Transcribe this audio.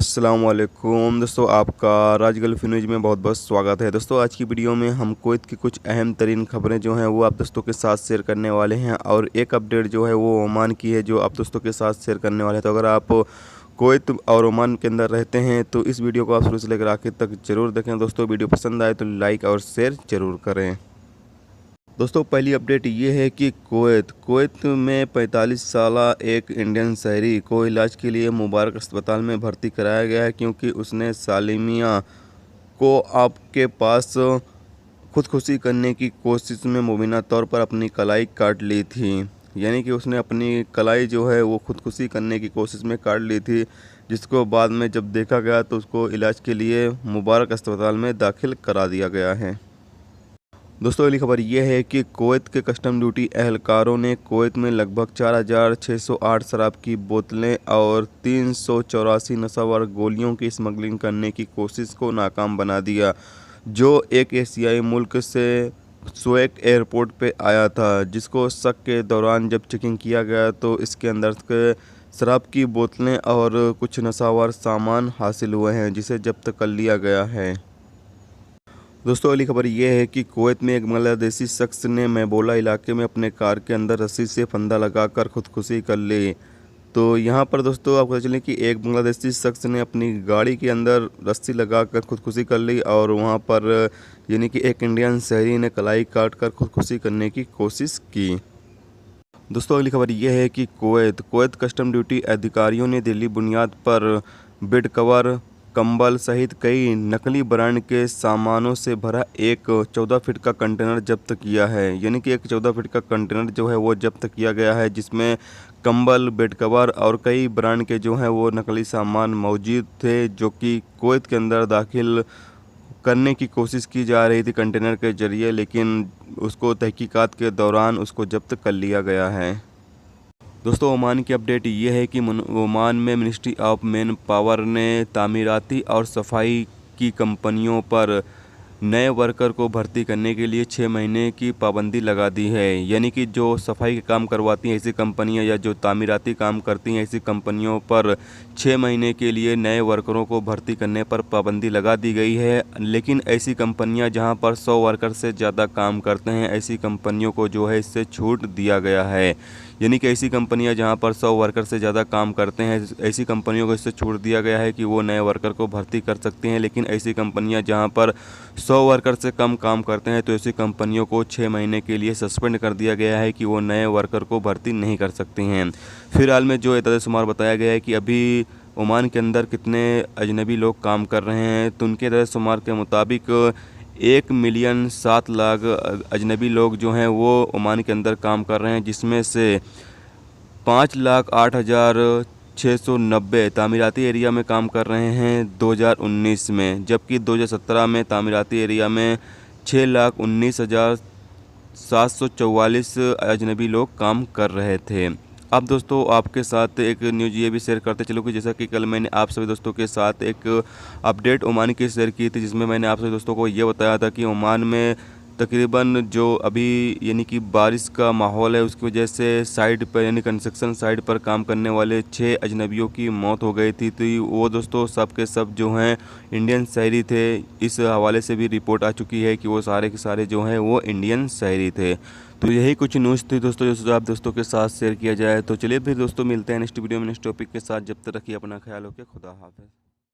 अस्सलामुअलैकुम दोस्तों, आपका राज गल्फ न्यूज़ में बहुत बहुत स्वागत है। दोस्तों, आज की वीडियो में हम कुवैत की कुछ अहम तरीन खबरें जो हैं वो आप दोस्तों के साथ शेयर करने वाले हैं और एक अपडेट जो है वो ओमान की है जो आप दोस्तों के साथ शेयर करने वाले हैं। तो अगर आप कुवैत और ओमान के अंदर रहते हैं तो इस वीडियो को आप शुरू से लेकर आखिर तक ज़रूर देखें। दोस्तों, वीडियो पसंद आए तो लाइक और शेयर ज़रूर करें। दोस्तों, पहली अपडेट ये है कि कुवैत में 45 साला एक इंडियन शहरी को इलाज के लिए मुबारक अस्पताल में भर्ती कराया गया है क्योंकि उसने सालिमिया को आपके पास खुदकुशी करने की कोशिश में मुबीना तौर पर अपनी कलाई काट ली थी। यानी कि उसने अपनी कलाई जो है वो खुदकुशी करने की कोशिश में काट ली थी, जिसको बाद में जब देखा गया तो उसको इलाज के लिए मुबारक अस्पताल में दाखिल करा दिया गया है। दोस्तों, अगली खबर यह है कि कुवैत के कस्टम ड्यूटी एहलकारों ने कुवैत में लगभग 4,608 शराब की बोतलें और 384 नशावर गोलियों की स्मगलिंग करने की कोशिश को नाकाम बना दिया, जो एक एशियाई मुल्क से स्वेक एयरपोर्ट पे आया था। जिसको शक के दौरान जब चेकिंग किया गया तो इसके अंदर के शराब की बोतलें और कुछ नशावर सामान हासिल हुए हैं, जिसे जब्त कर लिया गया है। दोस्तों, अगली खबर यह है कि कुवैत में एक बांग्लादेशी शख्स ने मैबोला इलाके में अपने कार के अंदर रस्सी से फंदा लगाकर खुदकुशी कर ली। तो यहाँ पर दोस्तों आपको पता चले कि एक बांग्लादेशी शख्स ने अपनी गाड़ी के अंदर रस्सी लगाकर खुदकुशी कर ली और वहाँ पर यानी कि एक इंडियन शहरी ने कलाई काट कर खुदकुशी करने की कोशिश की। दोस्तों, अगली खबर यह है कि कुवैत कस्टम ड्यूटी अधिकारियों ने दिल्ली बुनियाद पर बेड कवर, कंबल सहित कई नकली ब्रांड के सामानों से भरा एक 14 फीट का कंटेनर जब्त किया है। यानी कि एक 14 फीट का कंटेनर जो है वो जब्त किया गया है, जिसमें कंबल, बेड कवर और कई ब्रांड के जो हैं वो नकली सामान मौजूद थे, जो कि कुवैत के अंदर दाखिल करने की कोशिश की जा रही थी कंटेनर के जरिए, लेकिन उसको तहकीकात के दौरान उसको जब्त कर लिया गया है। दोस्तों, ओमान की अपडेट ये है कि ओमान में मिनिस्ट्री ऑफ मैन पावर ने तामीराती और सफाई की कंपनियों पर नए वर्कर को भर्ती करने के लिए 6 महीने की पाबंदी लगा दी है। यानी कि जो सफाई के काम करवाती हैं ऐसी कंपनियां या जो तामीराती काम करती हैं ऐसी कंपनियों पर 6 महीने के लिए नए वर्करों को भर्ती करने पर पाबंदी लगा दी गई है। लेकिन ऐसी कंपनियां जहां पर 100 वर्कर से ज़्यादा काम करते हैं ऐसी कंपनियों को जो है इससे छूट दिया गया है। यानी कि ऐसी कंपनियां जहां पर 100 वर्कर से ज़्यादा काम करते हैं ऐसी कंपनियों को इससे छूट दिया गया है कि वो नए वर्कर को भर्ती कर सकती हैं। लेकिन ऐसी कंपनियां जहां पर 100 वर्कर से कम काम करते हैं तो ऐसी कंपनियों को 6 महीने के लिए सस्पेंड कर दिया गया है कि वो नए वर्कर को भर्ती नहीं कर सकती हैं। फिलहाल में जो एतदशुमार बताया गया है कि अभी ओमान के अंदर कितने अजनबी लोग काम कर रहे हैं, तो उनके एतदशुमार के मुताबिक 1,07,00,000 अजनबी लोग जो हैं वो ओमान के अंदर काम कर रहे हैं, जिसमें से 5,08,690 तामीराती एरिया में काम कर रहे हैं 2019 में, जबकि 2017 में तामीराती एरिया में 6,19,744 अजनबी लोग काम कर रहे थे। अब दोस्तों आपके साथ एक न्यूज़ ये भी शेयर करते चलो कि जैसा कि कल मैंने आप सभी दोस्तों के साथ एक अपडेट ओमान की शेयर की थी, जिसमें मैंने आप सभी दोस्तों को ये बताया था कि ओमान में तकरीबन जो अभी यानी कि बारिश का माहौल है उसकी वजह से साइड पर यानी कंस्ट्रक्शन साइट पर काम करने वाले 6 अजनबियों की मौत हो गई थी। तो वो दोस्तों सब के सब जो हैं इंडियन शहरी थे। इस हवाले से भी रिपोर्ट आ चुकी है कि वो सारे के सारे जो हैं वो इंडियन शहरी थे। तो यही कुछ न्यूज़ थी दोस्तों जो आप दोस्तों के साथ शेयर किया जाए। तो चलिए फिर दोस्तों मिलते हैं नेक्स्ट वीडियो में नेक्स्ट टॉपिक के साथ। जब तक रखिए अपना ख्याल, ओके, खुदा हाफिज़।